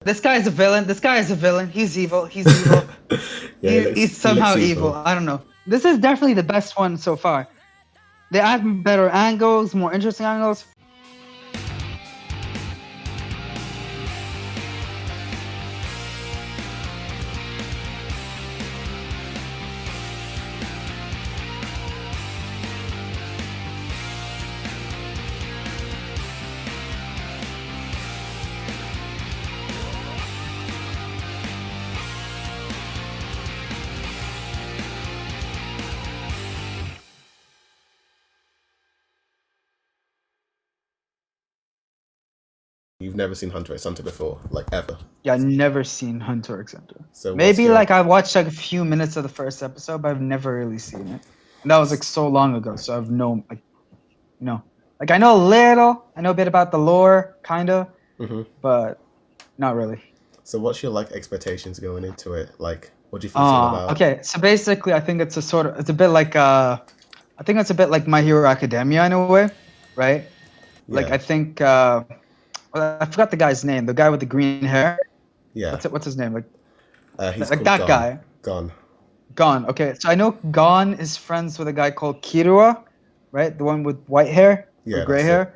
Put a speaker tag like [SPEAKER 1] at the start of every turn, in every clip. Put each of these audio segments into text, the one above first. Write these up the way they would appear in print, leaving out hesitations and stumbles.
[SPEAKER 1] This guy's a villain. This guy is a villain. He's evil. He's evil.
[SPEAKER 2] Yeah,
[SPEAKER 1] He's
[SPEAKER 2] he looks
[SPEAKER 1] somehow evil.
[SPEAKER 2] evil.
[SPEAKER 1] I don't know. This is definitely the best one so far. They add better angles, more interesting angles.
[SPEAKER 2] You've never seen Hunter x Hunter before, like ever.
[SPEAKER 1] Yeah, I've never seen Hunter x Hunter.
[SPEAKER 2] So
[SPEAKER 1] Maybe like I watched like a few minutes of the first episode, but I've never really seen it. And that was like so long ago, so I've known like, like I know a little, I know a bit about the lore, kinda, but not really.
[SPEAKER 2] So what's your like expectations going into it? Like, what do you think it's all about?
[SPEAKER 1] Okay, so basically, I think it's a bit like I think it's a bit like My Hero Academia in a way, right? Like
[SPEAKER 2] Yeah.
[SPEAKER 1] I think I forgot the guy's name, the guy with the green hair.
[SPEAKER 2] Yeah.
[SPEAKER 1] What's his name?
[SPEAKER 2] He's
[SPEAKER 1] Like
[SPEAKER 2] called
[SPEAKER 1] that
[SPEAKER 2] Gon.
[SPEAKER 1] guy.
[SPEAKER 2] Gon.
[SPEAKER 1] Gon. Okay, so I know Gon is friends with a guy called Kirua, right? The one with white hair or gray
[SPEAKER 2] that's
[SPEAKER 1] hair.
[SPEAKER 2] it.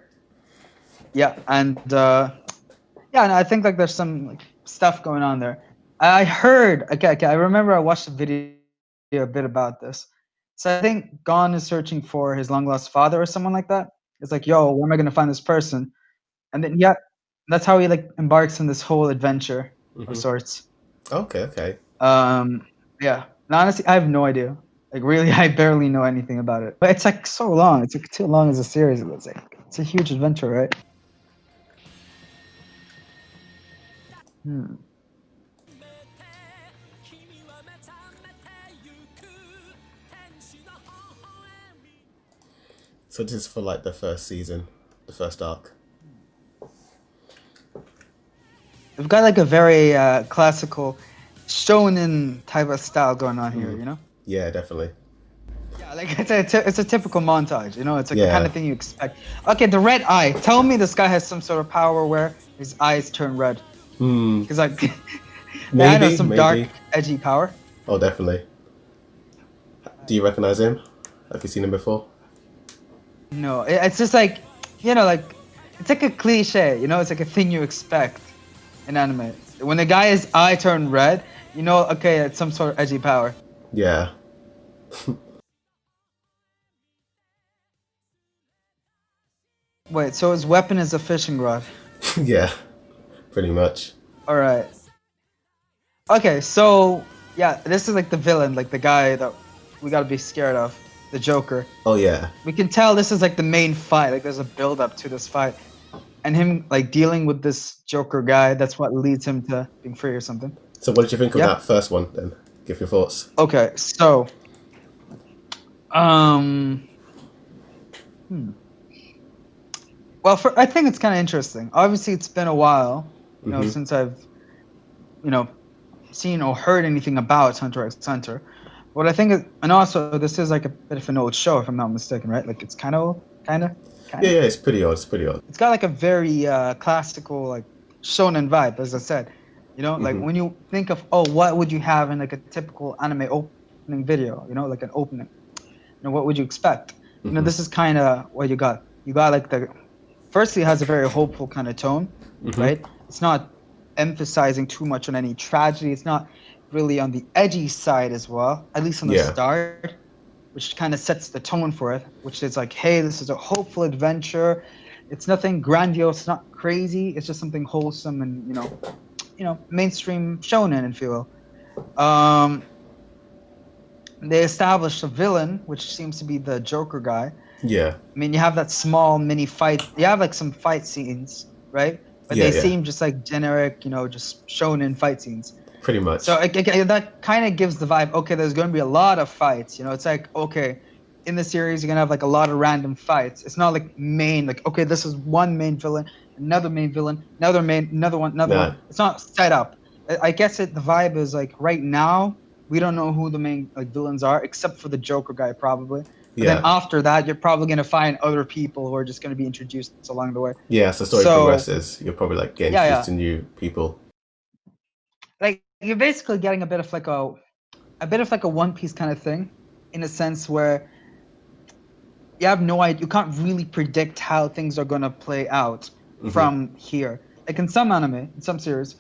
[SPEAKER 1] Yeah, and and I think like there's some like, stuff going on there. I heard. Okay. I remember I watched a video a bit about this. So I think Gon is searching for his long lost father or someone like that. It's like, yo, where am I gonna find this person? And then that's how he like embarks on this whole adventure of sorts.
[SPEAKER 2] Okay.
[SPEAKER 1] Yeah. And honestly, I have no idea. Like really, I barely know anything about it. But it's like so long. It's like too long as a series. It's a huge adventure, right?
[SPEAKER 2] So this is for like the first season, the first arc.
[SPEAKER 1] We've got like a very classical shonen type of style going on here, you know?
[SPEAKER 2] Yeah, definitely.
[SPEAKER 1] Yeah, like it's a typical montage, you know? It's like the
[SPEAKER 2] Yeah.
[SPEAKER 1] kind of thing you expect. Okay, the red eye. Tell me this guy has some sort of power where his eyes turn red. Because like, I know some dark, edgy power.
[SPEAKER 2] Oh, definitely. Do you recognize him? Have you seen him before?
[SPEAKER 1] No, it's just like, like it's like a cliche, you know? It's like a thing you expect in anime. When the guy's eye turn red, you know, okay, it's some sort of edgy power.
[SPEAKER 2] Yeah.
[SPEAKER 1] Wait, so his weapon is a fishing rod.
[SPEAKER 2] Yeah, pretty much.
[SPEAKER 1] All right. Okay, so yeah, this is like the villain, like the guy that we gotta be scared of, the Joker.
[SPEAKER 2] Oh yeah.
[SPEAKER 1] We can tell this is like the main fight. Like there's a build up to this fight, and him like dealing with this Joker guy. That's what leads him to being free or something.
[SPEAKER 2] So what did you think of that first one then? Give your thoughts.
[SPEAKER 1] Okay, so well, I think it's kind of interesting. Obviously, it's been a while, since I've, seen or heard anything about Hunter x Hunter. What I think is, and also this is like a bit of an old show, if I'm not mistaken, right? Like it's kind of old, kind of.
[SPEAKER 2] Yeah, it's pretty old.
[SPEAKER 1] It's got like a very classical, like shonen vibe, as I said. Like when you think of, what would you have in like a typical anime opening video? Like an opening. What would you expect? This is kind of what you got. You got like firstly, it has a very hopeful kind of tone, right? It's not emphasizing too much on any tragedy. It's not really on the edgy side as well, at least on the start, which kind of sets the tone for it, which is like, hey, this is a hopeful adventure. It's nothing grandiose, it's not crazy. It's just something wholesome and, mainstream shonen, if you will. They established a villain, which seems to be the Joker guy.
[SPEAKER 2] Yeah.
[SPEAKER 1] I mean, you have that small mini fight. You have like some fight scenes, right? But they seem just like generic, just shonen fight scenes.
[SPEAKER 2] Pretty much.
[SPEAKER 1] So that kind of gives the vibe, okay, there's going to be a lot of fights. It's like, okay, in the series, you're going to have like a lot of random fights. It's not like main, like, okay, this is one main villain, another main villain, another one. It's not set up. I guess the vibe is like right now, we don't know who the main like villains are, except for the Joker guy, probably. But then after that, you're probably going to find other people who are just going to be introduced along the way.
[SPEAKER 2] Yeah, as the story progresses, you're probably like getting introduced to new people.
[SPEAKER 1] like you're basically getting a bit of like a One Piece kind of thing, in a sense where you have no idea, you can't really predict how things are gonna play out from here. Like in some anime, in some series,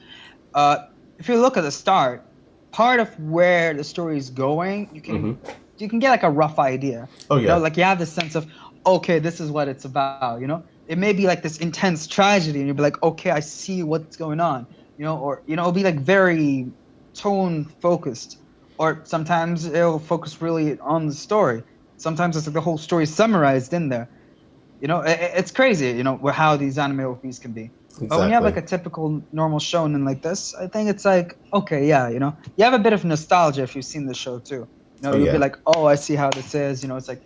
[SPEAKER 1] uh, if you look at the start, part of where the story is going, you can get like a rough idea.
[SPEAKER 2] Oh yeah.
[SPEAKER 1] Like you have this sense of, okay, this is what it's about. It may be like this intense tragedy, and you'll be like, okay, I see what's going on. Or it'll be like very tone focused, or sometimes it'll focus really on the story. Sometimes it's like the whole story summarized in there. It's crazy, how these anime OPs can be. But when you have
[SPEAKER 2] Exactly.
[SPEAKER 1] like a typical normal shonen like this, I think it's like, okay, yeah, you have a bit of nostalgia if you've seen the show too.
[SPEAKER 2] Oh
[SPEAKER 1] You'll be
[SPEAKER 2] yeah.
[SPEAKER 1] like, oh, I see how this is. It's like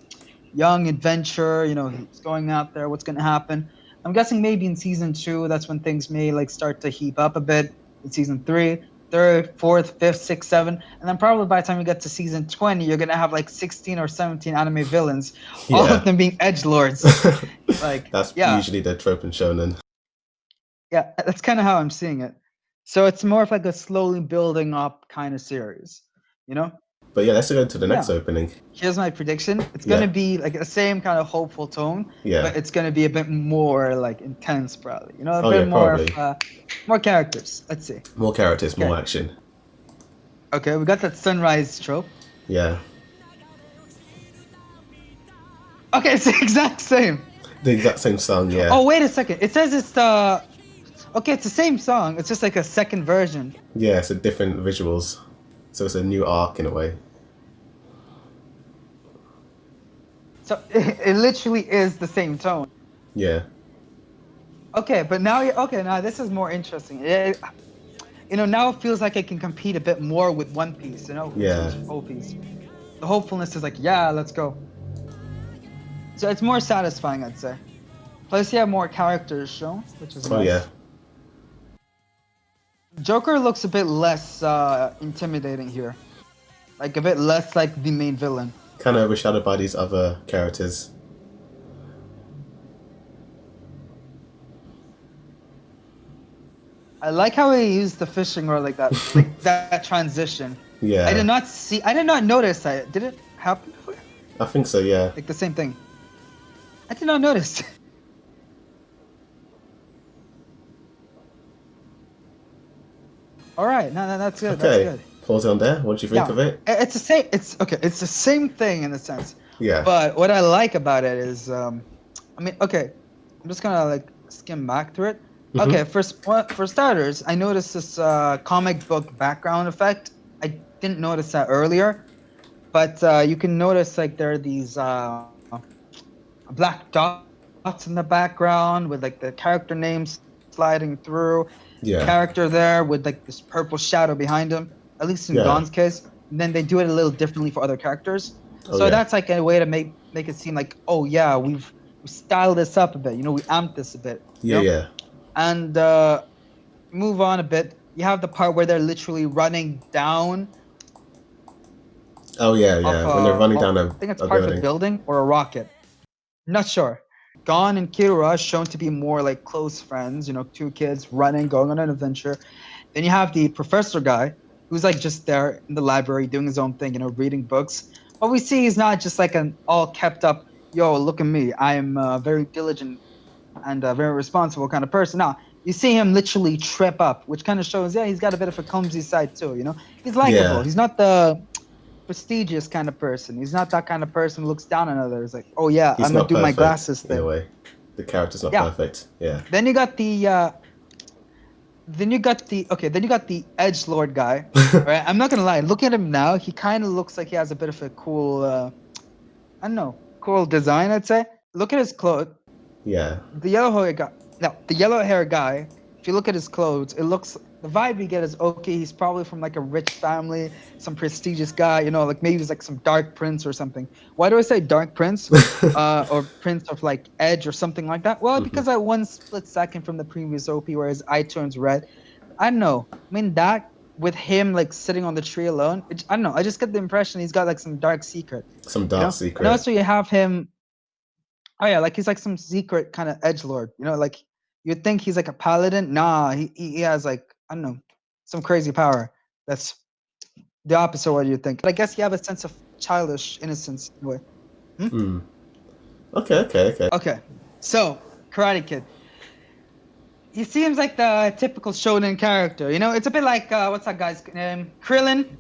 [SPEAKER 1] young adventure. He's going out there. What's going to happen? I'm guessing maybe in season 2, that's when things may like start to heap up a bit. In season 3, third, fourth, fifth, sixth, seven, and then probably by the time you get to season 20, you're gonna have like 16 or 17 anime villains, all
[SPEAKER 2] Yeah.
[SPEAKER 1] of them being edge lords. Like,
[SPEAKER 2] That's
[SPEAKER 1] yeah,
[SPEAKER 2] usually the trope in shonen.
[SPEAKER 1] yeah, that's kind of how I'm seeing it. So it's more of like a slowly building up kind of series, you know?
[SPEAKER 2] But yeah, let's go to the next
[SPEAKER 1] Yeah.
[SPEAKER 2] opening.
[SPEAKER 1] Here's my prediction. It's
[SPEAKER 2] Yeah.
[SPEAKER 1] gonna be like the same kind of hopeful tone,
[SPEAKER 2] Yeah.
[SPEAKER 1] but it's gonna be a bit more like intense, probably. A
[SPEAKER 2] Oh
[SPEAKER 1] bit
[SPEAKER 2] yeah,
[SPEAKER 1] more
[SPEAKER 2] probably.
[SPEAKER 1] of more characters. Let's see.
[SPEAKER 2] More characters,
[SPEAKER 1] Okay.
[SPEAKER 2] more action.
[SPEAKER 1] Okay, we got that sunrise trope.
[SPEAKER 2] Yeah.
[SPEAKER 1] Okay, it's the exact same.
[SPEAKER 2] The exact same song, yeah.
[SPEAKER 1] Oh, wait a second. It says it's the. Okay, it's the same song. It's just like a second version.
[SPEAKER 2] Yeah, it's a different visuals. So it's a new arc in a way.
[SPEAKER 1] So it literally is the same tone.
[SPEAKER 2] Yeah.
[SPEAKER 1] Okay, but now now this is more interesting. Now it feels like it can compete a bit more with One Piece. In
[SPEAKER 2] Yeah.
[SPEAKER 1] terms of OPs. The hopefulness is like, yeah, let's go. So it's more satisfying, I'd say. Plus, you have more characters shown, which is
[SPEAKER 2] Oh
[SPEAKER 1] nice.
[SPEAKER 2] yeah.
[SPEAKER 1] Joker looks a bit less intimidating here. Like a bit less like the main villain.
[SPEAKER 2] Kind of overshadowed by these other characters.
[SPEAKER 1] I like how he used the fishing rod like that, like that transition.
[SPEAKER 2] Yeah.
[SPEAKER 1] I did not notice that. Did it happen before?
[SPEAKER 2] I think so, yeah.
[SPEAKER 1] Like the same thing. I did not notice. All right, no, that's good.
[SPEAKER 2] Okay.
[SPEAKER 1] That's good.
[SPEAKER 2] Pause on there. What do you think of it?
[SPEAKER 1] It's the same. It's okay. It's the same thing in a sense.
[SPEAKER 2] Yeah.
[SPEAKER 1] But what I like about it is, okay, I'm just gonna like skim back through it. Okay, for starters, I noticed this comic book background effect. I didn't notice that earlier, but you can notice like there are these black dots in the background with like the character names sliding through.
[SPEAKER 2] Yeah.
[SPEAKER 1] Character there with like this purple shadow behind him. At least in Gon's case. And then they do it a little differently for other characters. So that's like a way to make it seem like, oh yeah, we styled this up a bit. We amped this a bit.
[SPEAKER 2] Yeah.
[SPEAKER 1] And move on a bit. You have the part where they're literally running down.
[SPEAKER 2] Oh yeah. When they're running down
[SPEAKER 1] I think it's part of a building or a rocket. Not sure. Gon and Killua are shown to be more like close friends. Two kids running, going on an adventure. Then you have the professor guy, who's like just there in the library doing his own thing, reading books. But we see he's not just like an all kept up, yo, look at me, I am very diligent and a very responsible kind of person. Now, you see him literally trip up, which kind of shows, yeah, he's got a bit of a clumsy side too, He's likable.
[SPEAKER 2] Yeah.
[SPEAKER 1] He's not the prestigious kind of person. He's not that kind of person who looks down on others. Like, oh yeah,
[SPEAKER 2] He's
[SPEAKER 1] I'm going to do my glasses
[SPEAKER 2] in
[SPEAKER 1] thing.
[SPEAKER 2] a way. The character's not perfect. Yeah.
[SPEAKER 1] Then you got the edgelord guy. Right? I'm not gonna lie. Look at him now. He kind of looks like he has a bit of a cool, cool design. I'd say. Look at his clothes.
[SPEAKER 2] Yeah.
[SPEAKER 1] The yellow hair guy. If you look at his clothes, it looks. The vibe you get is okay. He's probably from like a rich family, some prestigious guy. Like maybe he's like some dark prince or something. Why do I say dark prince? Or prince of like edge or something like that? Well, because at one split second from the previous OP where his eye turns red. I don't know. I mean that with him like sitting on the tree alone. I don't know. I just get the impression he's got like some dark secret.
[SPEAKER 2] Some dark secret.
[SPEAKER 1] And also you have him. Oh yeah, like he's like some secret kind of edgelord. Like you'd think he's like a paladin. Nah, he has like I don't know. some crazy power. That's the opposite of what you think. But I guess you have a sense of childish innocence in a way. Hmm?
[SPEAKER 2] Hmm. Okay.
[SPEAKER 1] Okay, so Karate Kid. He seems like the typical shonen character. You know, it's a bit like what's that guy's name? Krillin.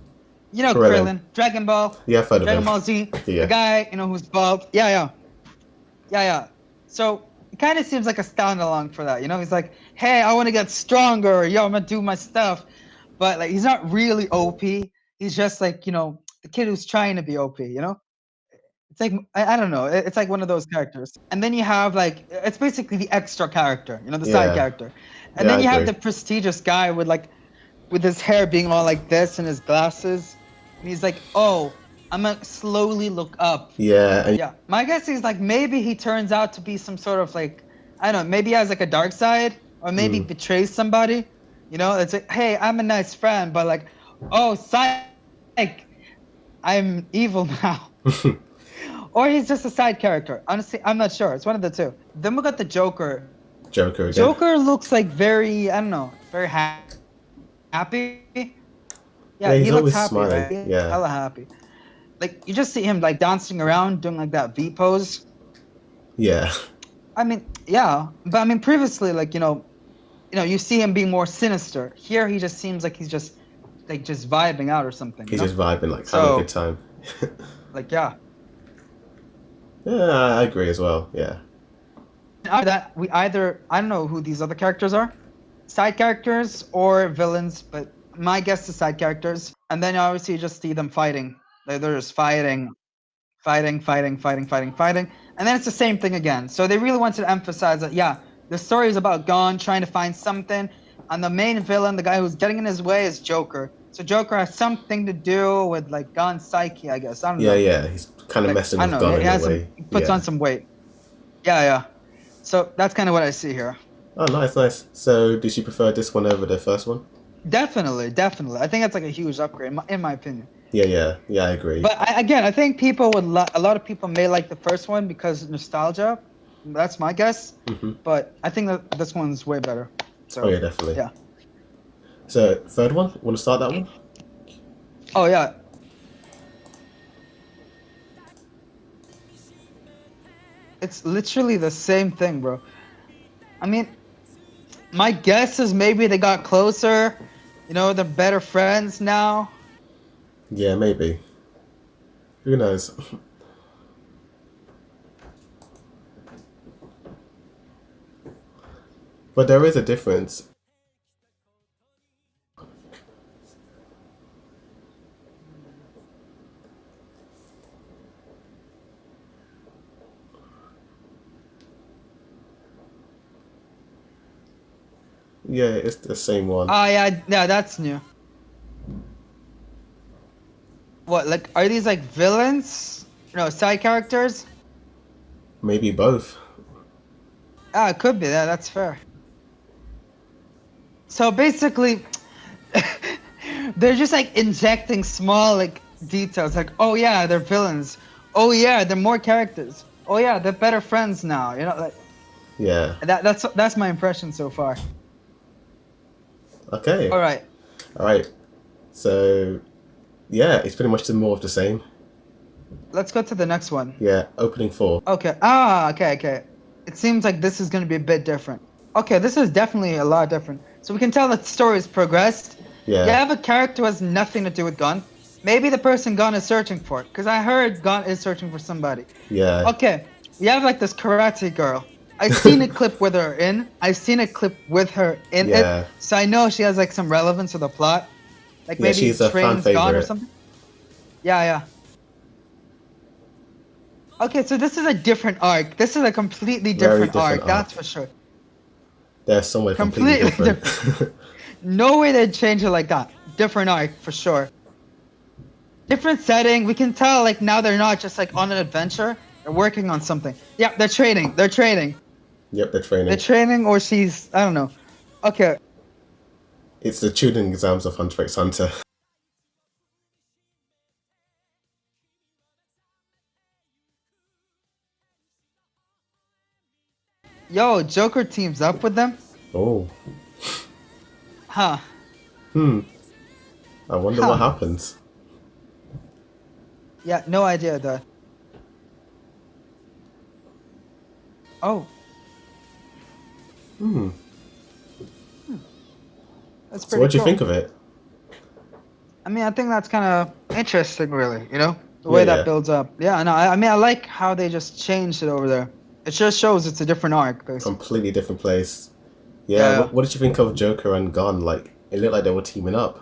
[SPEAKER 1] You know
[SPEAKER 2] Krillin.
[SPEAKER 1] Krillin, Dragon Ball,
[SPEAKER 2] Yeah, I've heard of
[SPEAKER 1] Dragon
[SPEAKER 2] him.
[SPEAKER 1] Ball Z, the
[SPEAKER 2] Yeah.
[SPEAKER 1] guy who's bald. Yeah. So it kind of seems like a standalone for that. You know, he's like, hey, I want to get stronger. Yo, I'm gonna do my stuff, but like he's not really OP. He's just like the kid who's trying to be OP. You know, it's like I don't know. It's like one of those characters. And then you have like it's basically the extra character. You know, the side
[SPEAKER 2] Yeah.
[SPEAKER 1] character. And
[SPEAKER 2] Yeah, I
[SPEAKER 1] then you have
[SPEAKER 2] agree.
[SPEAKER 1] the prestigious guy with his hair being all like this and his glasses. And he's like, oh, I'm gonna slowly look up.
[SPEAKER 2] Yeah, and
[SPEAKER 1] Yeah. My guess is like maybe he turns out to be some sort of like I don't know, maybe he has like a dark side or maybe betrays somebody. You know, it's like, hey, I'm a nice friend, but like, oh, psych, I'm evil now. Or he's just a side character. Honestly, I'm not sure. It's one of the two. Then we got the Joker.
[SPEAKER 2] Joker again.
[SPEAKER 1] Joker looks like very, I don't know, very happy. Yeah,
[SPEAKER 2] Yeah,
[SPEAKER 1] he
[SPEAKER 2] he's
[SPEAKER 1] looks
[SPEAKER 2] always
[SPEAKER 1] happy,
[SPEAKER 2] smiling.
[SPEAKER 1] right? He's
[SPEAKER 2] Yeah.
[SPEAKER 1] hella happy. Like you just see him like dancing around, doing like that V pose.
[SPEAKER 2] Yeah.
[SPEAKER 1] I mean, yeah, but I mean previously, like you see him being more sinister. Here, he just seems like he's just vibing out or something.
[SPEAKER 2] He's just vibing, like having a good
[SPEAKER 1] So
[SPEAKER 2] time.
[SPEAKER 1] like yeah,
[SPEAKER 2] Yeah, I agree as well. Yeah.
[SPEAKER 1] after that we either I don't know who these other characters are, side characters or villains, but my guess is side characters. And then obviously you just see them fighting. They're just fighting, and then it's the same thing again. So they really wanted to emphasize that, yeah, the story is about Gon trying to find something, and the main villain, the guy who's getting in his way, is Joker. So Joker has something to do with like Gon's psyche, I guess. I don't know.
[SPEAKER 2] Yeah. He's kind of
[SPEAKER 1] Like
[SPEAKER 2] messing
[SPEAKER 1] I don't
[SPEAKER 2] with
[SPEAKER 1] know.
[SPEAKER 2] Gon
[SPEAKER 1] He
[SPEAKER 2] in a
[SPEAKER 1] has
[SPEAKER 2] way.
[SPEAKER 1] he puts on some weight. Yeah. So that's kind of what I see here.
[SPEAKER 2] Oh, nice. So, did you prefer this one over the first one?
[SPEAKER 1] Definitely. I think that's like a huge upgrade, in my opinion.
[SPEAKER 2] Yeah, I agree.
[SPEAKER 1] But again, I think people a lot of people may like the first one because of nostalgia. That's my guess. But I think that this one's way better. So,
[SPEAKER 2] Oh, yeah, definitely.
[SPEAKER 1] yeah.
[SPEAKER 2] So, third one? Want to start that one?
[SPEAKER 1] Oh yeah. It's literally the same thing, bro. I mean, my guess is maybe they got closer. They're better friends now.
[SPEAKER 2] Yeah, maybe. Who knows? But there is a difference. Yeah, it's the same one.
[SPEAKER 1] Oh yeah, that's new. What, like, are these like villains? No, side characters?
[SPEAKER 2] Maybe both.
[SPEAKER 1] Ah, it could be. That's fair. So basically, they're just like injecting small like details, like, oh yeah, they're villains. Oh yeah, they're more characters. Oh yeah, they're better friends now. Like
[SPEAKER 2] Yeah.
[SPEAKER 1] that's my impression so far.
[SPEAKER 2] Okay.
[SPEAKER 1] All right.
[SPEAKER 2] So, yeah, it's pretty much more of the same.
[SPEAKER 1] Let's go to the next one.
[SPEAKER 2] Yeah, opening 4.
[SPEAKER 1] Okay. Okay. It seems like this is going to be a bit different. Okay, this is definitely a lot different. So we can tell that the story has progressed.
[SPEAKER 2] Yeah.
[SPEAKER 1] You have a character who has nothing to do with Gon. Maybe the person Gon is searching for, because I heard Gon is searching for somebody.
[SPEAKER 2] Yeah.
[SPEAKER 1] Okay, you have like this karate girl. I've seen a clip with her in. I've seen a clip with her in
[SPEAKER 2] Yeah.
[SPEAKER 1] it. So I know she has like some relevance to the plot. Like
[SPEAKER 2] Yeah,
[SPEAKER 1] maybe
[SPEAKER 2] she's a fan
[SPEAKER 1] trains Gon or
[SPEAKER 2] favorite.
[SPEAKER 1] something. Yeah. Okay, so this is a different arc. This is a completely different,
[SPEAKER 2] different
[SPEAKER 1] arc, that's for sure.
[SPEAKER 2] They're somewhere completely different.
[SPEAKER 1] No way they'd change it like that. Different arc, for sure. Different setting. We can tell, like, now they're not just, like, on an adventure. They're working on something. Yeah, they're training.
[SPEAKER 2] Yep, they're training.
[SPEAKER 1] They're training, or she's, I don't know. Okay.
[SPEAKER 2] It's the tuning exams of Hunter x Hunter.
[SPEAKER 1] Yo, Joker teams up with them?
[SPEAKER 2] Oh.
[SPEAKER 1] Huh.
[SPEAKER 2] I wonder what
[SPEAKER 1] Huh.
[SPEAKER 2] happens.
[SPEAKER 1] Yeah, no idea though. Oh, that's
[SPEAKER 2] So
[SPEAKER 1] pretty
[SPEAKER 2] what do you
[SPEAKER 1] cool.
[SPEAKER 2] think of it?
[SPEAKER 1] I mean, I think that's kind of interesting, really. The
[SPEAKER 2] Yeah,
[SPEAKER 1] way that
[SPEAKER 2] yeah.
[SPEAKER 1] builds up. Yeah, no, I mean, I like how they just changed it over there. It just shows it's a different arc, basically.
[SPEAKER 2] Completely different place. Yeah,
[SPEAKER 1] Yeah, yeah.
[SPEAKER 2] what did you think of Joker and Gon? Like, it looked like they were teaming up.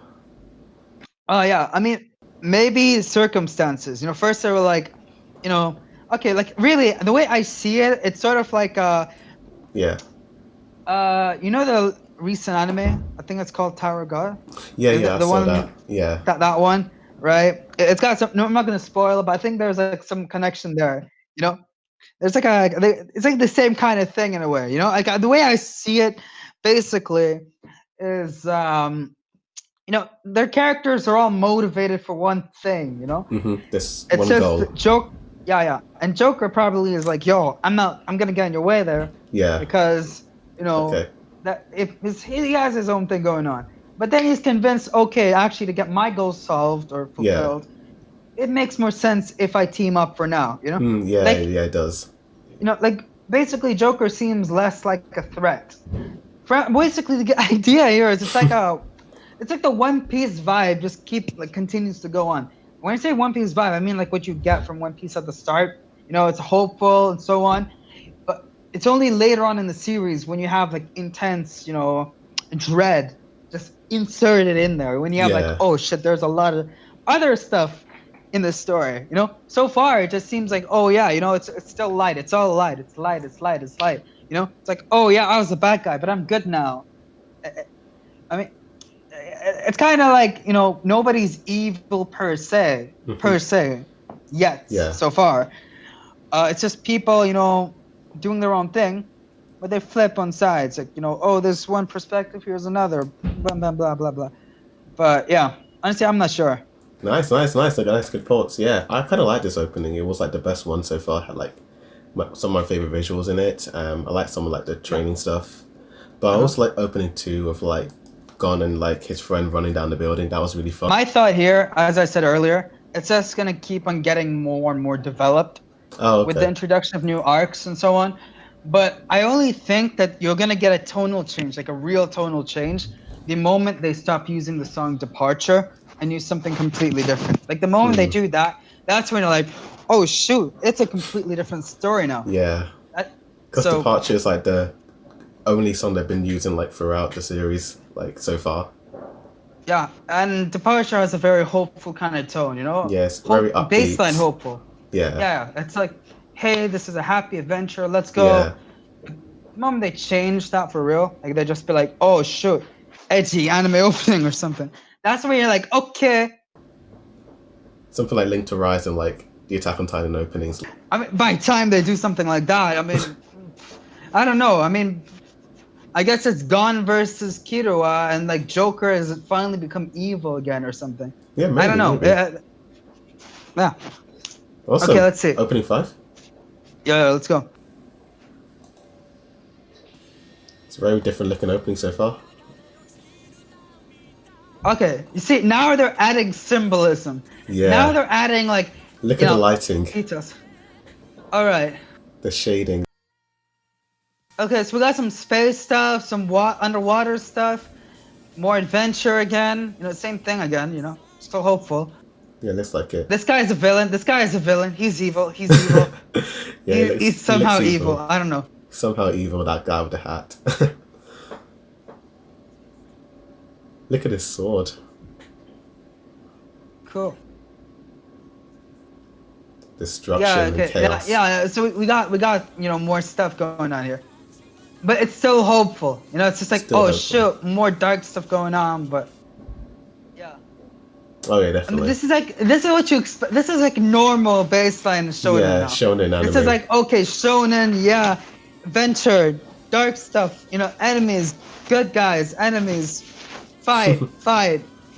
[SPEAKER 1] Oh, yeah. I mean, maybe circumstances. First they were like, you know, okay, like really, the way I see it, it's sort of like
[SPEAKER 2] Yeah.
[SPEAKER 1] the recent anime? I think it's called Tower of God.
[SPEAKER 2] Yeah,
[SPEAKER 1] Is
[SPEAKER 2] yeah,
[SPEAKER 1] it
[SPEAKER 2] I
[SPEAKER 1] the
[SPEAKER 2] saw that.
[SPEAKER 1] one
[SPEAKER 2] Yeah.
[SPEAKER 1] that one, right? It's got some. No, I'm not gonna spoil it, but I think there's like some connection there. You know, there's like it's like the same kind of thing in a way. Like the way I see it, basically, is their characters are all motivated for one thing.
[SPEAKER 2] This
[SPEAKER 1] It's
[SPEAKER 2] one
[SPEAKER 1] just
[SPEAKER 2] goal.
[SPEAKER 1] joke. Yeah, yeah, and Joker probably is like, yo, I'm gonna get in your way there
[SPEAKER 2] Yeah.
[SPEAKER 1] because
[SPEAKER 2] Okay.
[SPEAKER 1] that if he has his own thing going on, but then he's convinced, okay, actually to get my goals solved or
[SPEAKER 2] Yeah.
[SPEAKER 1] fulfilled, it makes more sense if I team up for now.
[SPEAKER 2] Yeah,
[SPEAKER 1] Like
[SPEAKER 2] yeah, it does.
[SPEAKER 1] like basically Joker seems less like a threat. Basically, the idea here is it's like the One Piece vibe just continues to go on. When I say One Piece vibe, I mean like what you get from One Piece at the start. It's hopeful and so on, but it's only later on in the series when you have like intense, dread just inserted in there. When you have like,
[SPEAKER 2] Yeah.
[SPEAKER 1] oh shit, there's a lot of other stuff in the story. So far it just seems like, oh yeah, it's still light. It's all light. It's light. It's light. It's light. It's like, oh yeah, I was a bad guy, but I'm good now. I mean, it's kind of like nobody's evil per se yet
[SPEAKER 2] Yeah.
[SPEAKER 1] so far. It's just people doing their own thing, but they flip on sides. Like oh, there's one perspective, here's another, blah blah blah blah blah. But yeah, honestly, I'm not sure.
[SPEAKER 2] Nice, nice, nice. Like, nice, good ports. Yeah, I kind of like this opening. It was like the best one so far. Had like some of my favorite visuals in it. I like some of like the training stuff, but I also like opening two of like Gon and like his friend running down the building. That was really fun.
[SPEAKER 1] My thought here, as I said earlier, it's just gonna keep on getting more and more developed
[SPEAKER 2] Oh,
[SPEAKER 1] with the
[SPEAKER 2] okay.
[SPEAKER 1] introduction of new arcs and so on. But I only think that you're gonna get a tonal change, like a real tonal change, the moment they stop using the song "Departure" and use something completely different. Like the moment they do that, that's when you're like, oh shoot, it's a completely different story now.
[SPEAKER 2] Yeah,
[SPEAKER 1] That,
[SPEAKER 2] because
[SPEAKER 1] so
[SPEAKER 2] Departure is like the only song they've been using like throughout the series, like so far.
[SPEAKER 1] yeah, and "Departure" has a very hopeful kind of tone,
[SPEAKER 2] Yes, very
[SPEAKER 1] baseline
[SPEAKER 2] upbeat.
[SPEAKER 1] hopeful.
[SPEAKER 2] Yeah,
[SPEAKER 1] Yeah, it's like, hey, this is a happy adventure. Let's
[SPEAKER 2] yeah.
[SPEAKER 1] go. The moment they change that for real, like they just be like, oh shoot, edgy anime opening or something. That's where you're like, okay.
[SPEAKER 2] Something like Link to Rise and like the Attack on Titan openings.
[SPEAKER 1] I mean, by the time they do something like that, I mean, I don't know. I mean, I guess it's Gon versus Killua, and like Joker has finally become evil again or something.
[SPEAKER 2] Yeah, maybe,
[SPEAKER 1] I don't know.
[SPEAKER 2] maybe.
[SPEAKER 1] Yeah.
[SPEAKER 2] Awesome.
[SPEAKER 1] Okay, let's see.
[SPEAKER 2] Opening 5.
[SPEAKER 1] Yeah, let's go.
[SPEAKER 2] It's a very different looking opening so far.
[SPEAKER 1] Okay, you see, now they're adding symbolism.
[SPEAKER 2] Yeah.
[SPEAKER 1] Now they're adding like,
[SPEAKER 2] Look at the lighting,
[SPEAKER 1] details. All right.
[SPEAKER 2] the shading.
[SPEAKER 1] Okay, so we got some space stuff, some underwater stuff, more adventure again. Same thing again. Still hopeful.
[SPEAKER 2] Yeah, looks like it.
[SPEAKER 1] This guy's a villain. This guy is a villain. He's evil. He's evil.
[SPEAKER 2] Yeah,
[SPEAKER 1] he's somehow
[SPEAKER 2] he looks
[SPEAKER 1] evil. I don't know.
[SPEAKER 2] Somehow evil, that guy with the hat. Look at his sword.
[SPEAKER 1] Cool.
[SPEAKER 2] Destruction
[SPEAKER 1] Yeah.
[SPEAKER 2] and
[SPEAKER 1] Okay.
[SPEAKER 2] chaos.
[SPEAKER 1] Yeah. So we got more stuff going on here, but it's still hopeful. It's just like,
[SPEAKER 2] Still
[SPEAKER 1] oh
[SPEAKER 2] hopeful.
[SPEAKER 1] shoot, more dark stuff going on, but yeah.
[SPEAKER 2] Oh yeah,
[SPEAKER 1] I
[SPEAKER 2] definitely.
[SPEAKER 1] mean, this is what you expect. This is like normal baseline shonen
[SPEAKER 2] Yeah,
[SPEAKER 1] now.
[SPEAKER 2] shonen anime.
[SPEAKER 1] This is like, okay, shonen, yeah, adventure, dark stuff. Enemies, good guys, enemies, fight,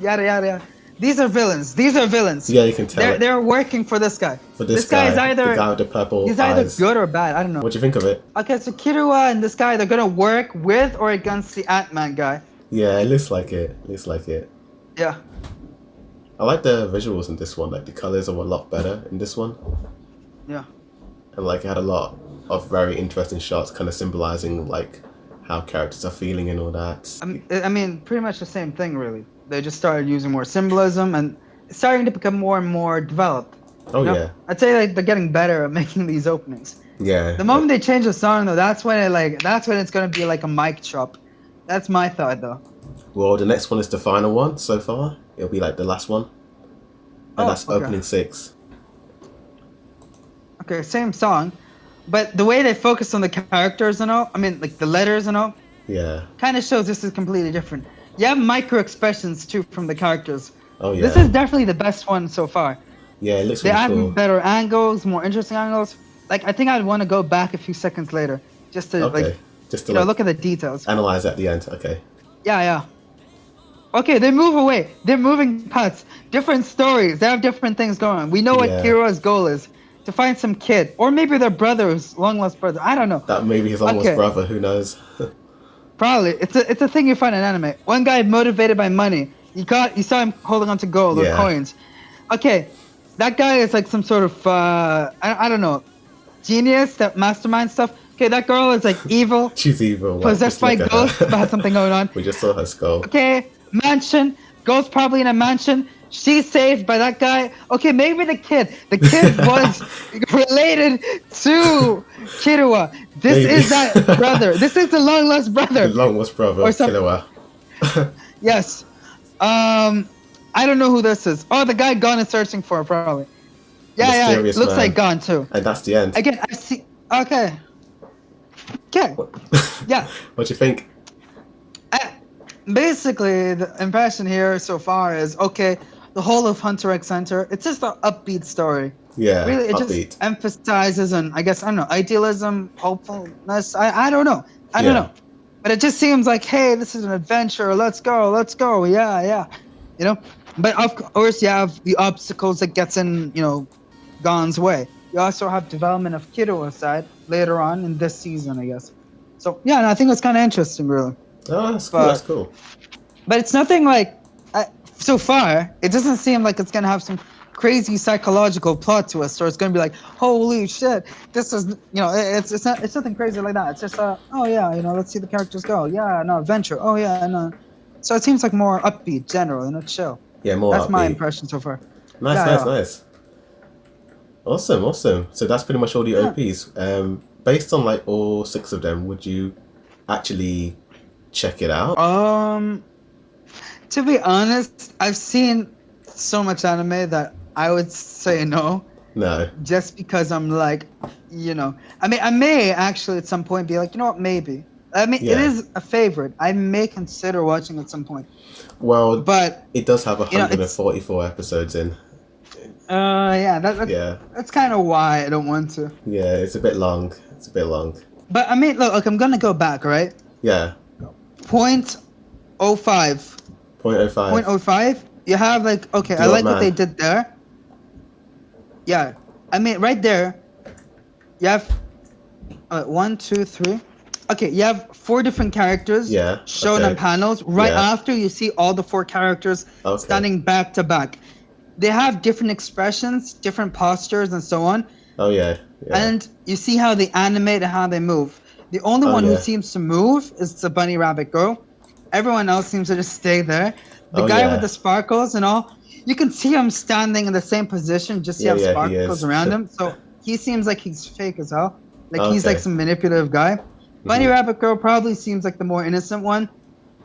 [SPEAKER 1] yada yada yada. These are villains.
[SPEAKER 2] Yeah, you can tell.
[SPEAKER 1] They're working for this guy.
[SPEAKER 2] For this
[SPEAKER 1] guy
[SPEAKER 2] guy,
[SPEAKER 1] is either
[SPEAKER 2] the guy with the purple
[SPEAKER 1] he's either
[SPEAKER 2] eyes.
[SPEAKER 1] good or bad. I don't know.
[SPEAKER 2] What do you think of it?
[SPEAKER 1] Okay, so Kirua and this guy, they're gonna work with or against the Ant-Man guy.
[SPEAKER 2] Yeah, it looks like it. Looks like it.
[SPEAKER 1] Yeah,
[SPEAKER 2] I like the visuals in this one. Like the colors are a lot better in this one,
[SPEAKER 1] yeah.
[SPEAKER 2] and like it had a lot of very interesting shots, kind of symbolizing like how characters are feeling and all that.
[SPEAKER 1] I mean, pretty much the same thing, really. They just started using more symbolism and it's starting to become more and more developed.
[SPEAKER 2] Oh yeah,
[SPEAKER 1] I'd say like they're getting better at making these openings.
[SPEAKER 2] yeah.
[SPEAKER 1] The moment they change the song, though, that's when it's gonna be like a mic drop. That's my thought, though.
[SPEAKER 2] Well, the next one is the final one so far. It'll be like the last one, and
[SPEAKER 1] Oh,
[SPEAKER 2] that's
[SPEAKER 1] okay.
[SPEAKER 2] opening 6.
[SPEAKER 1] Okay, same song, but the way they focus on the characters and all, I mean, like the letters and all,
[SPEAKER 2] Yeah.
[SPEAKER 1] kind of shows this is completely different. You have micro expressions too from the characters.
[SPEAKER 2] Oh
[SPEAKER 1] This is
[SPEAKER 2] yeah.
[SPEAKER 1] definitely the best one so far.
[SPEAKER 2] Yeah, it looks
[SPEAKER 1] They
[SPEAKER 2] really
[SPEAKER 1] add
[SPEAKER 2] cool.
[SPEAKER 1] better angles, more interesting angles. Like I think I'd want to go back a few seconds later just to like,
[SPEAKER 2] Okay, just to like
[SPEAKER 1] look at the details.
[SPEAKER 2] analyze at the end. Okay.
[SPEAKER 1] Yeah, yeah. Okay, they move away. They're moving past different stories. They have different things going on. We know what
[SPEAKER 2] Yeah.
[SPEAKER 1] Kira's goal is to find some kid, or maybe their brother's long lost brother. I don't know.
[SPEAKER 2] That maybe his almost
[SPEAKER 1] Okay.
[SPEAKER 2] brother. Who knows?
[SPEAKER 1] Probably it's a thing you find in anime. One guy motivated by money. You saw him holding on to gold or
[SPEAKER 2] Yeah.
[SPEAKER 1] coins. Okay, that guy is like some sort of I don't know, genius that mastermind stuff. Okay, that girl is like evil,
[SPEAKER 2] She's evil.
[SPEAKER 1] possessed by ghosts, but has something going on.
[SPEAKER 2] We just saw her skull.
[SPEAKER 1] Okay, mansion. Ghost probably in a mansion. She's saved by that guy. Okay, maybe the kid. The kid was related to Kirua. This
[SPEAKER 2] Maybe.
[SPEAKER 1] is that brother. This is the long lost brother.
[SPEAKER 2] The long lost brother
[SPEAKER 1] Or
[SPEAKER 2] of
[SPEAKER 1] some-
[SPEAKER 2] Killua.
[SPEAKER 1] Yes. I don't know who this is. Oh, the guy Gon is searching for probably. Yeah,
[SPEAKER 2] Mysterious
[SPEAKER 1] yeah. Looks
[SPEAKER 2] man.
[SPEAKER 1] like Gon too.
[SPEAKER 2] And that's the end.
[SPEAKER 1] Again, I see. Okay. Okay. Yeah.
[SPEAKER 2] What do you think?
[SPEAKER 1] Basically, the impression here so far is okay. The whole of Hunter x Hunter, it's just an upbeat story.
[SPEAKER 2] Yeah,
[SPEAKER 1] Really, it
[SPEAKER 2] upbeat.
[SPEAKER 1] just emphasizes on, I guess, I don't know, idealism, hopefulness. I don't know. I don't
[SPEAKER 2] Yeah.
[SPEAKER 1] know. But it just seems like, hey, this is an adventure. Let's go. Let's go. Yeah, yeah. You know? But of course, you have the obstacles that gets in, Gon's way. You also have development of Kirua's side later on in this season, I guess. So, yeah, and I think it's kind of interesting, really.
[SPEAKER 2] Oh, that's cool.
[SPEAKER 1] But-
[SPEAKER 2] That's cool.
[SPEAKER 1] But it's nothing like, so far, it doesn't seem like it's going to have some crazy psychological plot twist, or it's going to be like, holy shit, this is, it's nothing crazy like that. It's just, oh yeah, let's see the characters go. Yeah, no, adventure. Oh yeah, no. So it seems like more upbeat, general, chill.
[SPEAKER 2] Yeah, more
[SPEAKER 1] That's my
[SPEAKER 2] upbeat.
[SPEAKER 1] impression so far.
[SPEAKER 2] Nice,
[SPEAKER 1] Yeah,
[SPEAKER 2] nice,
[SPEAKER 1] yeah.
[SPEAKER 2] nice. Awesome, awesome. So that's pretty much all the
[SPEAKER 1] Yeah.
[SPEAKER 2] OPs. Based on like all 6 of them, would you actually check it out?
[SPEAKER 1] To be honest, I've seen so much anime that I would say no,
[SPEAKER 2] No.
[SPEAKER 1] just because I'm like, I mean, I may actually at some point be like, you know what, maybe. I mean,
[SPEAKER 2] Yeah.
[SPEAKER 1] it is a favorite. I may consider watching at some point,
[SPEAKER 2] Well,
[SPEAKER 1] but
[SPEAKER 2] it does have
[SPEAKER 1] you know, it's-
[SPEAKER 2] 144 episodes in.
[SPEAKER 1] yeah,
[SPEAKER 2] Yeah,
[SPEAKER 1] that's kind of why I don't want to.
[SPEAKER 2] yeah, it's a bit long. It's a bit long.
[SPEAKER 1] But I mean, look, I'm gonna go back, right?
[SPEAKER 2] Yeah,
[SPEAKER 1] 0.05.
[SPEAKER 2] 0.05.
[SPEAKER 1] 0.05. You have like, okay,
[SPEAKER 2] The
[SPEAKER 1] I
[SPEAKER 2] old
[SPEAKER 1] like what
[SPEAKER 2] man.
[SPEAKER 1] they did there. Yeah, I mean, right there, you have 1, 2, 3. Okay, you have 4 different characters
[SPEAKER 2] Yeah,
[SPEAKER 1] shown
[SPEAKER 2] okay.
[SPEAKER 1] on panels. Right
[SPEAKER 2] Yeah.
[SPEAKER 1] after, you see all the 4 characters
[SPEAKER 2] Okay.
[SPEAKER 1] standing back to back. They have different expressions, different postures, and so on.
[SPEAKER 2] Oh yeah, yeah.
[SPEAKER 1] And you see how they animate and how they move. The only
[SPEAKER 2] Oh,
[SPEAKER 1] one who
[SPEAKER 2] yeah.
[SPEAKER 1] seems to move is the bunny rabbit girl. Everyone else seems to just stay there. The
[SPEAKER 2] Oh,
[SPEAKER 1] guy
[SPEAKER 2] yeah.
[SPEAKER 1] with the sparkles and all, you can see him standing in the same position, just you
[SPEAKER 2] Yeah,
[SPEAKER 1] have
[SPEAKER 2] yeah, he
[SPEAKER 1] sparkles
[SPEAKER 2] is.
[SPEAKER 1] around him. So he seems like he's fake as hell. Like he's
[SPEAKER 2] Okay.
[SPEAKER 1] like some manipulative guy. Bunny
[SPEAKER 2] Mhm.
[SPEAKER 1] rabbit girl probably seems like the more innocent one.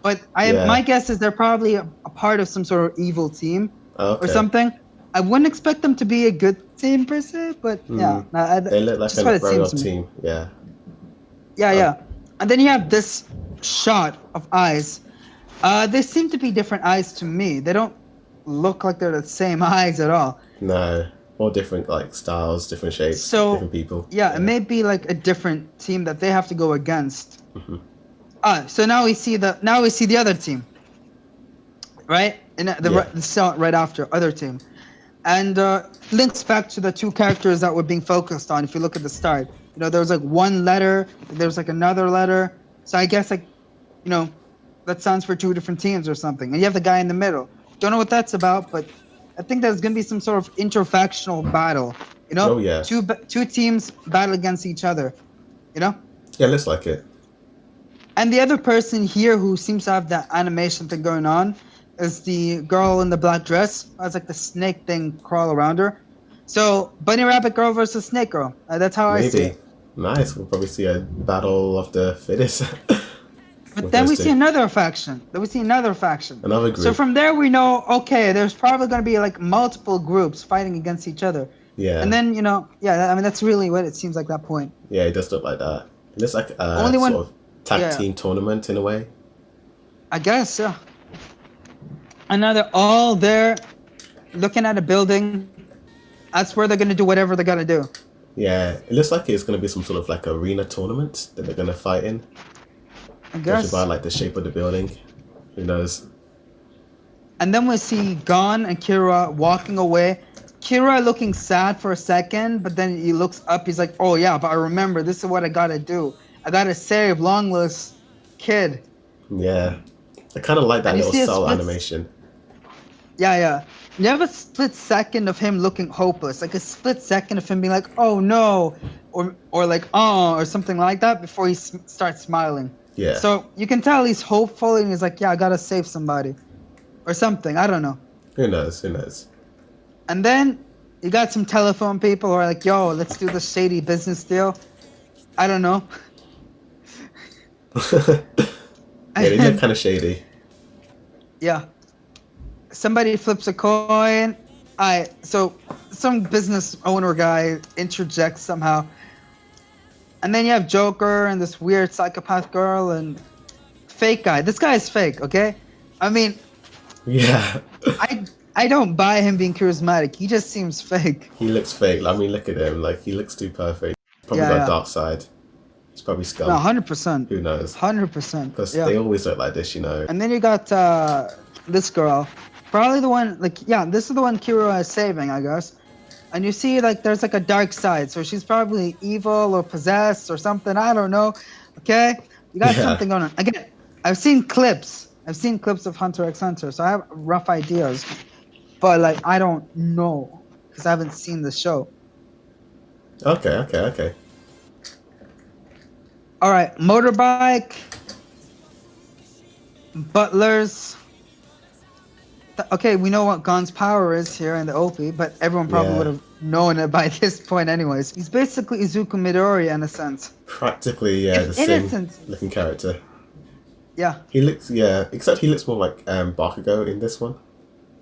[SPEAKER 1] But
[SPEAKER 2] Yeah.
[SPEAKER 1] my guess is they're probably a part of some sort of evil team
[SPEAKER 2] Okay.
[SPEAKER 1] or something. I wouldn't expect them to be a good team per se, but yeah.
[SPEAKER 2] They look like
[SPEAKER 1] just what
[SPEAKER 2] a
[SPEAKER 1] it
[SPEAKER 2] very
[SPEAKER 1] seems
[SPEAKER 2] odd
[SPEAKER 1] to me.
[SPEAKER 2] team. Yeah.
[SPEAKER 1] Yeah, yeah. And then you have this shot of eyes. They seem to be different eyes to me. They don't look like they're the same eyes at all.
[SPEAKER 2] No. All different like styles, different shapes,
[SPEAKER 1] So,
[SPEAKER 2] different people.
[SPEAKER 1] Yeah, it may be like a different team that they have to go against.
[SPEAKER 2] Mhm.
[SPEAKER 1] So now we see the other team, right? And
[SPEAKER 2] Yeah.
[SPEAKER 1] the shot right after other team, and links back to the 2 characters that were being focused on. If you look at the start, there was like one letter, there was like another letter. So I guess like, that stands for two different teams or something, and you have the guy in the middle. Don't know what that's about, but I think there's gonna be some sort of interfactional battle. You know,
[SPEAKER 2] Oh yeah,
[SPEAKER 1] two teams battle against each other. You know,
[SPEAKER 2] yeah, looks like it.
[SPEAKER 1] and the other person here who seems to have that animation thing going on is the girl in the black dress. Has like the snake thing crawl around her. So bunny rabbit girl versus snake girl. That's how I see
[SPEAKER 2] Maybe.
[SPEAKER 1] it.
[SPEAKER 2] Nice. We'll probably see a battle of the fittest
[SPEAKER 1] But
[SPEAKER 2] with
[SPEAKER 1] then
[SPEAKER 2] those
[SPEAKER 1] we see
[SPEAKER 2] two.
[SPEAKER 1] another faction. Then we see another faction.
[SPEAKER 2] Another
[SPEAKER 1] So
[SPEAKER 2] group.
[SPEAKER 1] from there we know, okay, there's probably going to be like multiple groups fighting against each other. And
[SPEAKER 2] Yeah.
[SPEAKER 1] then, yeah, I mean, that's really what it seems like that point.
[SPEAKER 2] Yeah, it does look like that. It looks like a
[SPEAKER 1] Only one,
[SPEAKER 2] sort of tag
[SPEAKER 1] yeah,
[SPEAKER 2] team tournament in a way.
[SPEAKER 1] I guess, yeah. And now they're all there looking at a building. That's where they're going to do whatever they're going to do.
[SPEAKER 2] Yeah, it looks like it's going to be some sort of like arena tournament that they're going to fight in.
[SPEAKER 1] I
[SPEAKER 2] Judging by
[SPEAKER 1] guess.
[SPEAKER 2] like the shape of the building. Who knows?
[SPEAKER 1] And then we see Gon and Kira walking away. Kira looking sad for a second, but then he looks up. He's like, "Oh yeah, but I remember. This is what I gotta do. I gotta save Longless Kid."
[SPEAKER 2] Yeah. I kind of like that
[SPEAKER 1] And you
[SPEAKER 2] little
[SPEAKER 1] see a
[SPEAKER 2] subtle
[SPEAKER 1] split.
[SPEAKER 2] animation.
[SPEAKER 1] Yeah, yeah. You have a split second of him looking hopeless, like a split second of him being like, "Oh no," or like, "Oh," or something like that before he starts smiling.
[SPEAKER 2] Yeah.
[SPEAKER 1] So you can tell he's hopeful and he's like, "Yeah, I gotta save somebody," or something. I don't know.
[SPEAKER 2] Who knows? Who knows?
[SPEAKER 1] And then you got some telephone people who are like, "Yo, let's do this shady business deal." I don't know.
[SPEAKER 2] Yeah, they look kind of shady.
[SPEAKER 1] Yeah. Somebody flips a coin. So some business owner guy interjects somehow. And then you have Joker and this weird psychopath girl and fake guy. This guy is fake, okay? I mean,
[SPEAKER 2] Yeah.
[SPEAKER 1] I don't buy him being charismatic. He just seems fake.
[SPEAKER 2] He looks fake. I mean, look at him. Like, he looks too perfect. Probably
[SPEAKER 1] Yeah,
[SPEAKER 2] got a
[SPEAKER 1] yeah.
[SPEAKER 2] dark side. He's probably scum.
[SPEAKER 1] No, 100%.
[SPEAKER 2] Who knows?
[SPEAKER 1] 100%.
[SPEAKER 2] Because
[SPEAKER 1] Yeah.
[SPEAKER 2] they always look like this, you know.
[SPEAKER 1] And then you got this girl, probably the one, like, yeah, this is the one Kira is saving, I guess. And you see, like, there's like a dark side, so she's probably evil or possessed or something. I don't know. Okay, you got
[SPEAKER 2] Yeah.
[SPEAKER 1] something going on. Again, I've seen clips. I've seen clips of Hunter x Hunter, so I have rough ideas. But like, I don't know because I haven't seen the show.
[SPEAKER 2] Okay.
[SPEAKER 1] All right, motorbike, butlers. Okay, we know what Gon's power is here in the OP, but everyone probably
[SPEAKER 2] Yeah.
[SPEAKER 1] would have known it by this point anyways. He's basically Izuku Midori in a sense.
[SPEAKER 2] Practically, yeah, the
[SPEAKER 1] In
[SPEAKER 2] same
[SPEAKER 1] essence.
[SPEAKER 2] looking character.
[SPEAKER 1] Yeah.
[SPEAKER 2] He looks, yeah, except he looks more like Bakugo in this one.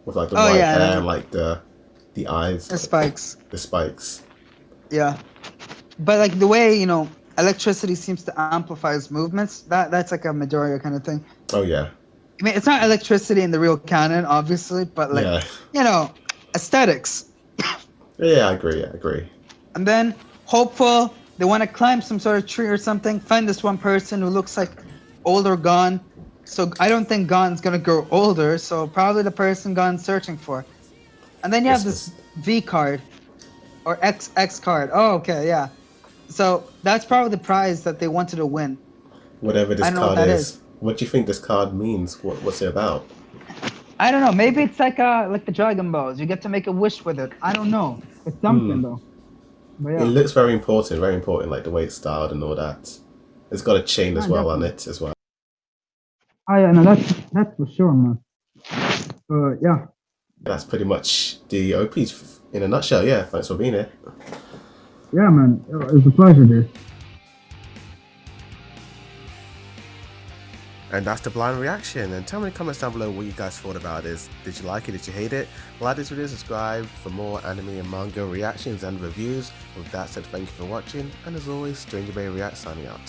[SPEAKER 2] With like the
[SPEAKER 1] Oh,
[SPEAKER 2] white
[SPEAKER 1] yeah,
[SPEAKER 2] hair
[SPEAKER 1] yeah.
[SPEAKER 2] and like the eyes,
[SPEAKER 1] The spikes.
[SPEAKER 2] the spikes.
[SPEAKER 1] Yeah. But like the way, electricity seems to amplify his movements, that's like a Midoriya kind of thing.
[SPEAKER 2] Oh, yeah.
[SPEAKER 1] I mean, it's not electricity in the real canon, obviously, but like,
[SPEAKER 2] Yeah.
[SPEAKER 1] Aesthetics.
[SPEAKER 2] Yeah, I agree.
[SPEAKER 1] And then, hopeful, they want to climb some sort of tree or something, find this one person who looks like older Gon. So I don't think Gon's gonna grow older, so probably the person Gon's searching for. And then you have this V card, or X card. Oh, okay, yeah. So that's probably the prize that they wanted to win.
[SPEAKER 2] Whatever this
[SPEAKER 1] I don't know what
[SPEAKER 2] card
[SPEAKER 1] that
[SPEAKER 2] is. What do you think this card means? What's it about?
[SPEAKER 1] I don't know. Maybe it's like the Dragon Balls. You get to make a wish with it. I don't know. It's something though. But yeah.
[SPEAKER 2] It looks very important, like the way it's styled and all that. It's got a chain as well on it as well.
[SPEAKER 1] Oh yeah, no, that's for sure, man. Yeah.
[SPEAKER 2] That's pretty much the OPs in a nutshell. Yeah, thanks for being here.
[SPEAKER 1] Yeah, man. It was a pleasure, dude.
[SPEAKER 2] And that's the blind reaction. And tell me in the comments down below what you guys thought about this. Did you like it? Did you hate it? Like this video, subscribe for more anime and manga reactions and reviews. With that said, thank you for watching. And as always, Stranger Bay React signing out.